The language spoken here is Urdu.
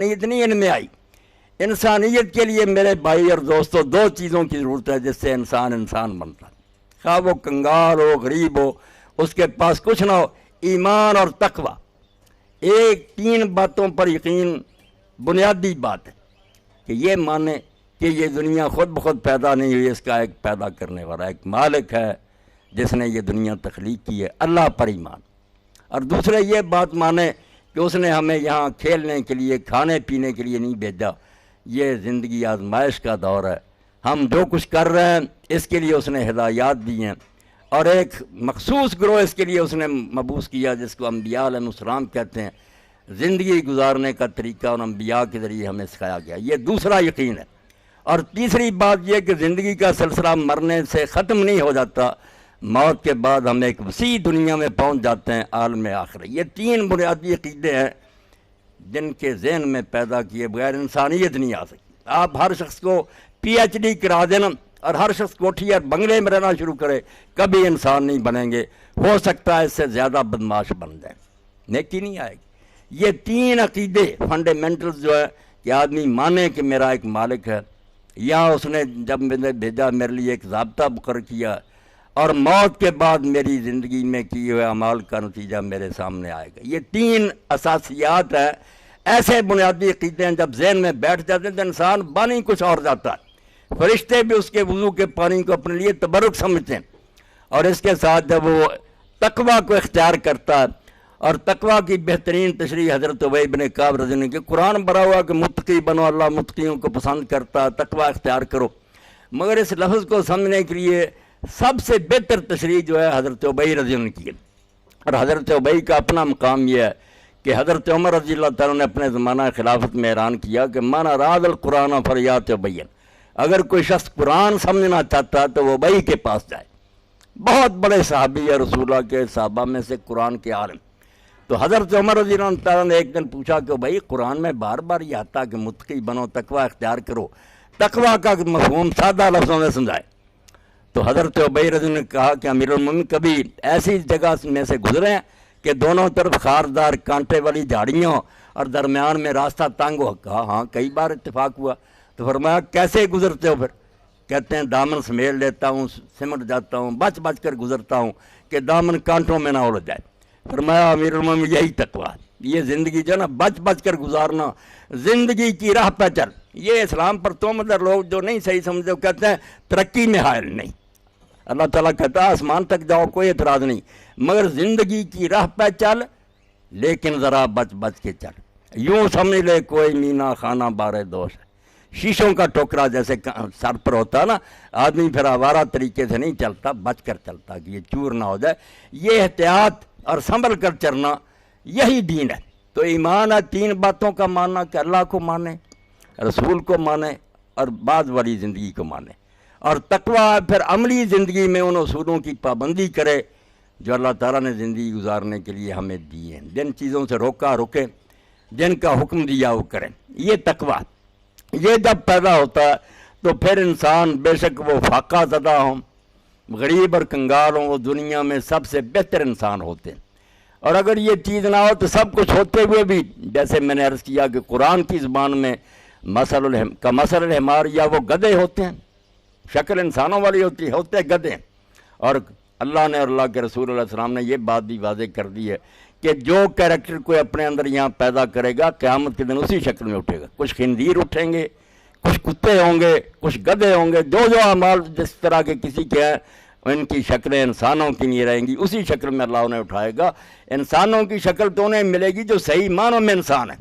اتنی ان میں آئی۔ انسانیت کے لیے میرے بھائی اور دوستوں دو چیزوں کی ضرورت ہے جس سے انسان انسان بنتا ہے، خواہ وہ کنگال ہو، غریب ہو، اس کے پاس کچھ نہ ہو، ایمان اور تقوی۔ ایک تین باتوں پر یقین بنیادی بات ہے کہ یہ مانے کہ یہ دنیا خود بخود پیدا نہیں ہوئی، اس کا ایک پیدا کرنے والا ایک مالک ہے جس نے یہ دنیا تخلیق کی ہے، اللہ پر ایمان۔ اور دوسرے یہ بات مانے کہ اس نے ہمیں یہاں کھیلنے کے لیے کھانے پینے کے لیے نہیں بھیجا، یہ زندگی آزمائش کا دور ہے، ہم جو کچھ کر رہے ہیں اس کے لیے اس نے ہدایات دی ہیں، اور ایک مخصوص گروہ اس کے لیے اس نے مبعوث کیا جس کو انبیاء علیہ السلام کہتے ہیں۔ زندگی گزارنے کا طریقہ اور انبیاء کے ذریعے ہمیں سکھایا گیا، یہ دوسرا یقین ہے۔ اور تیسری بات یہ کہ زندگی کا سلسلہ مرنے سے ختم نہیں ہو جاتا، موت کے بعد ہم ایک وسیع دنیا میں پہنچ جاتے ہیں، عالم آخرت۔ یہ تین بنیادی عقیدے ہیں جن کے ذہن میں پیدا کیے بغیر انسانیت نہیں آ سکتی۔ آپ ہر شخص کو پی ایچ ڈی کرا دینا اور ہر شخص کوٹھی اور بنگلے میں رہنا شروع کرے، کبھی انسان نہیں بنیں گے، ہو سکتا ہے اس سے زیادہ بدماش بن جائیں، نیکی نہیں آئے گی۔ یہ تین عقیدے فنڈامنٹلز جو ہے کہ آدمی مانے کہ میرا ایک مالک ہے، یا اس نے جب میں بھیجا میرے لیے ایک ضابطہ مقرر کیا، اور موت کے بعد میری زندگی میں کیے ہوئے اعمال کا نتیجہ میرے سامنے آئے گا۔ یہ تین اساسیات ہیں، ایسے بنیادی عقیدے ہیں جب ذہن میں بیٹھ جاتے ہیں تو انسان بن ہی کچھ اور جاتا ہے۔ فرشتے بھی اس کے وضو کے پانی کو اپنے لیے تبرک سمجھتے ہیں، اور اس کے ساتھ جب وہ تقوی کو اختیار کرتا ہے، اور تقوی کی بہترین تشریح حضرت ابی بن کعب رضی اللہ عنہ کے قرآن بھرا ہوا کہ متقی بنو، اللہ متقیوں کو پسند کرتا ہے، تقوی اختیار کرو، مگر اس لفظ کو سمجھنے کے لیے سب سے بہتر تشریح جو ہے حضرت ابی رضی اللہ عنہ کی ہے۔ اور حضرت ابی کا اپنا مقام یہ ہے کہ حضرت عمر رضی اللہ تعالیٰ نے اپنے زمانہ خلافت میں اعلان کیا کہ من اراد القرآن فلیات ابی، اگر کوئی شخص قرآن سمجھنا چاہتا ہے تو وہ ابی کے پاس جائے۔ بہت بڑے صحابی ہے رسول اللہ کے صحابہ میں سے قرآن کے عالم۔ تو حضرت عمر رضی اللہ تعالیٰ نے ایک دن پوچھا کہ بھائی قرآن میں بار بار یہ آتا کہ متقی بنو، تقوی اختیار کرو، تقوی کا مفہوم سادہ لفظوں میں سمجھائے۔ تو حضرت ابی رضی اللہ نے کہا کہ امیر المومنین کبھی ایسی جگہ میں سے گزرے ہیں کہ دونوں طرف خاردار کانٹے والی جھاڑیاں اور درمیان میں راستہ تنگ ہو؟ کہا ہاں کئی بار اتفاق ہوا۔ تو فرمایا کیسے گزرتے ہو؟ پھر کہتے ہیں دامن سمیل لیتا ہوں، سمٹ جاتا ہوں، بچ بچ کر گزرتا ہوں کہ دامن کانٹوں میں نہ الجھ جائے۔ فرمایا امیر المومنین یہی تقویٰ ہے، یہ زندگی جو ہے نا بچ بچ کر گزارنا، زندگی کی راہ پہ چل۔ یہ اسلام پر تو مطلب لوگ جو نہیں صحیح سمجھتے وہ کہتے ہیں ترقی میں حائل نہیں، اللہ تعالیٰ کہتا ہے آسمان تک جاؤ کوئی اعتراض نہیں، مگر زندگی کی راہ پہ چل، لیکن ذرا بچ بچ کے چل۔ یوں سمجھ لے کوئی مینا خانہ بارے دوش ہے، شیشوں کا ٹوکرا جیسے سر پر ہوتا ہے نا، آدمی پھر آوارہ طریقے سے نہیں چلتا، بچ کر چلتا کہ یہ چور نہ ہو جائے۔ یہ احتیاط اور سنبھل کر چلنا یہی دین ہے۔ تو ایمان ہے تین باتوں کا ماننا کہ اللہ کو مانے، رسول کو مانے اور بعد والی زندگی کو مانے، اور تقویٰ پھر عملی زندگی میں ان اصولوں کی پابندی کرے جو اللہ تعالیٰ نے زندگی گزارنے کے لیے ہمیں دی ہیں، جن چیزوں سے روکا رکے، جن کا حکم دیا وہ کریں۔ یہ تقویٰ یہ جب پیدا ہوتا ہے تو پھر انسان بے شک وہ فاقہ زدہ ہوں، غریب اور کنگال ہوں، وہ دنیا میں سب سے بہتر انسان ہوتے ہیں۔ اور اگر یہ چیز نہ ہو تو سب کچھ ہوتے ہوئے بھی جیسے میں نے عرض کیا کہ قرآن کی زبان میں مثل الحمار، یا وہ گدھے ہوتے ہیں، شکل انسانوں والی ہوتے گدھے۔ اور اللہ نے اور اللہ کے رسول علیہ السلام نے یہ بات بھی واضح کر دی ہے کہ جو کیریکٹر کوئی اپنے اندر یہاں پیدا کرے گا قیامت کے دن اسی شکل میں اٹھے گا۔ کچھ خنزیر اٹھیں گے، کچھ کتے ہوں گے، کچھ گدھے ہوں گے، جو اعمال جس طرح کے کسی کے ہیں ان کی شکلیں انسانوں کی نہیں رہیں گی، اسی شکل میں اللہ انہیں اٹھائے گا۔ انسانوں کی شکل تو انہیں ملے گی جو صحیح معنوں میں انسان ہے۔